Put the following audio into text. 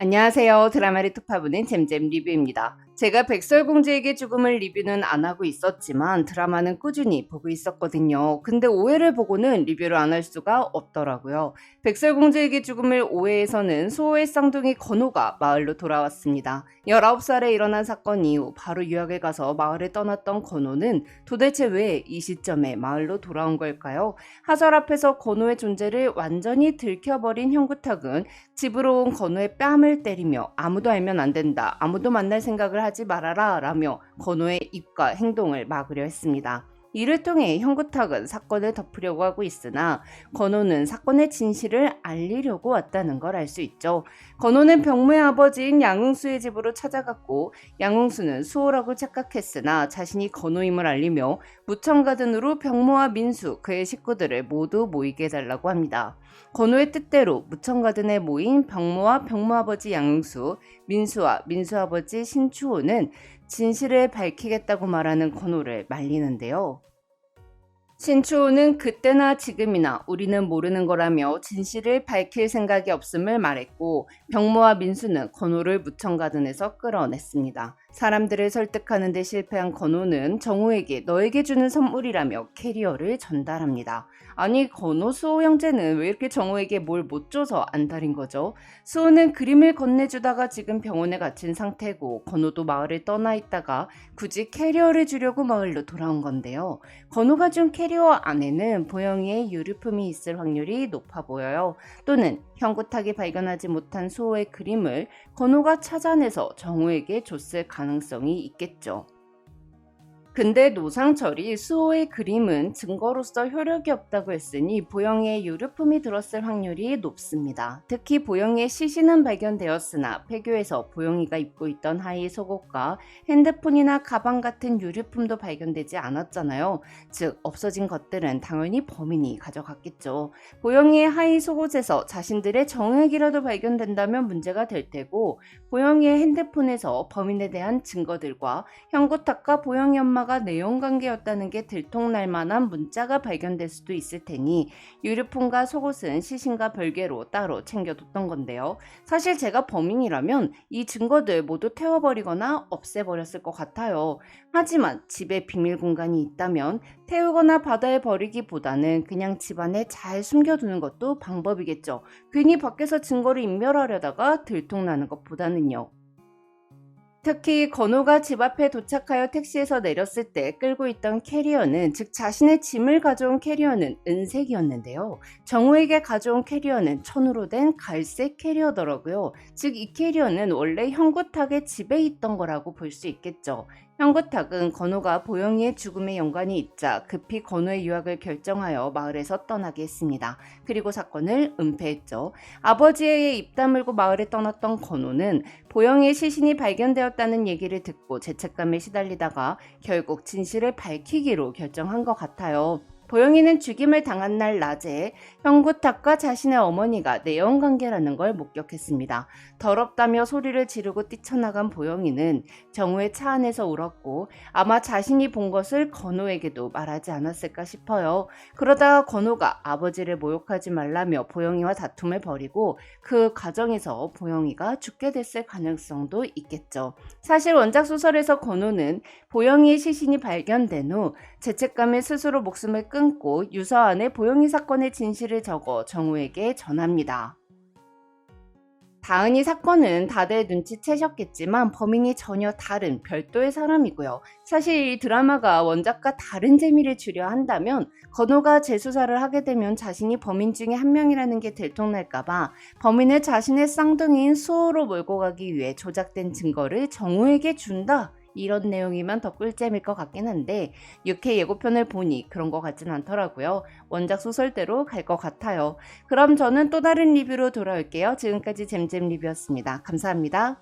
안녕하세요. 드라마를 특파보는 잼잼 리뷰입니다. 제가 백설공주에게 죽음을 리뷰는 안 하고 있었지만 드라마는 꾸준히 보고 있었거든요. 근데 오해를 보고는 리뷰를 안 할 수가 없더라고요. 백설공주에게 죽음을 오해에서는 수호의 쌍둥이 건호가 마을로 돌아왔습니다. 19살에 일어난 사건 이후 바로 유학을 가서 마을을 떠났던 건호는 도대체 왜 이 시점에 마을로 돌아온 걸까요? 하절 앞에서 건호의 존재를 완전히 들켜버린 형구탁은 집으로 온 건호의 뺨을 때리며 아무도 알면 안 된다. 아무도 만날 생각을 하지 말아라 라며 건호의 입과 행동을 막으려 했습니다. 이를 통해 형구탁은 사건을 덮으려고 하고 있으나 건호는 사건의 진실을 알리려고 왔다는 걸 알 수 있죠. 건호는 병무의 아버지인 양흥수의 집으로 찾아갔고 양흥수는 수호라고 착각했으나 자신이 건호임을 알리며 무천가든으로 병무와 민수 그의 식구들을 모두 모이게 해달라고 합니다. 건호의 뜻대로 무천가든에 모인 병무와 병무아버지 양흥수, 민수와 민수아버지 신추호는 진실을 밝히겠다고 말하는 건호를 말리는데요. 신추호는 그때나 지금이나 우리는 모르는 거라며 진실을 밝힐 생각이 없음을 말했고 병모와 민수는 건호를 무천가든에서 끌어냈습니다. 사람들을 설득하는 데 실패한 건호는 정우에게 너에게 주는 선물이라며 캐리어를 전달합니다. 아니 건호 수호 형제는 왜 이렇게 정우에게 뭘 못 줘서 안달인 거죠? 수호는 그림을 건네주다가 지금 병원에 갇힌 상태고 건호도 마을을 떠나 있다가 굳이 캐리어를 주려고 마을로 돌아온 건데요. 건호가 준 캐리어 안에는 보영이의 유류품이 있을 확률이 높아 보여요. 또는 형구탁이 발견하지 못한 수호의 그림을 건호가 찾아내서 정우에게 줬을 가능성이 있겠죠. 근데 노상철이 수호의 그림은 증거로서 효력이 없다고 했으니 보영이의 유류품이 들었을 확률이 높습니다. 특히 보영이의 시신은 발견되었으나 폐교에서 보영이가 입고 있던 하의 속옷과 핸드폰이나 가방 같은 유류품도 발견되지 않았잖아요. 즉 없어진 것들은 당연히 범인이 가져갔겠죠. 보영이의 하의 속옷에서 자신들의 정액이라도 발견된다면 문제가 될 테고 보영이의 핸드폰에서 범인에 대한 증거들과 형구탁과 보영이 엄마가 내연관계였다는 게 들통날 만한 문자가 발견될 수도 있을 테니 유류품과 속옷은 시신과 별개로 따로 챙겨뒀던 건데요. 사실 제가 범인이라면 이 증거들 모두 태워버리거나 없애버렸을 것 같아요. 하지만 집에 비밀 공간이 있다면 태우거나 바다에 버리기보다는 그냥 집안에 잘 숨겨두는 것도 방법이겠죠. 괜히 밖에서 증거를 인멸하려다가 들통나는 것보다는요. 특히 건호가 집 앞에 도착하여 택시에서 내렸을 때 끌고 있던 캐리어는 즉 자신의 짐을 가져온 캐리어는 은색이었는데요. 정우에게 가져온 캐리어는 천으로 된 갈색 캐리어더라고요. 즉 이 캐리어는 원래 형구탁의 집에 있던 거라고 볼 수 있겠죠. 형구탁은 건호가 보영이의 죽음에 연관이 있자 급히 건호의 유학을 결정하여 마을에서 떠나게 했습니다. 그리고 사건을 은폐했죠. 아버지의 입 다물고 마을에 떠났던 건호는 보영이의 시신이 발견되었다는 얘기를 듣고 죄책감에 시달리다가 결국 진실을 밝히기로 결정한 것 같아요. 보영이는 죽임을 당한 날 낮에 형구탁과 자신의 어머니가 내연관계라는 걸 목격했습니다. 더럽다며 소리를 지르고 뛰쳐나간 보영이는 정우의 차 안에서 울었고 아마 자신이 본 것을 건호에게도 말하지 않았을까 싶어요. 그러다가 건호가 아버지를 모욕하지 말라며 보영이와 다툼을 벌이고 그 과정에서 보영이가 죽게 됐을 가능성도 있겠죠. 사실 원작 소설에서 건호는 보영이의 시신이 발견된 후 죄책감에 스스로 목숨을 끊고 유서 안에 보영이 사건의 진실을 적어 정우에게 전합니다. 다은이 사건은 다들 눈치채셨겠지만 범인이 전혀 다른 별도의 사람이고요. 사실 이 드라마가 원작과 다른 재미를 주려 한다면 건호가 재수사를 하게 되면 자신이 범인 중에 한 명이라는 게 들통날까봐 범인을 자신의 쌍둥이인 수호로 몰고 가기 위해 조작된 증거를 정우에게 준다. 이런 내용이면 더 꿀잼일 것 같긴 한데 6회 예고편을 보니 그런 것 같진 않더라고요. 원작 소설대로 갈 것 같아요. 그럼 저는 또 다른 리뷰로 돌아올게요. 지금까지 잼잼 리뷰였습니다. 감사합니다.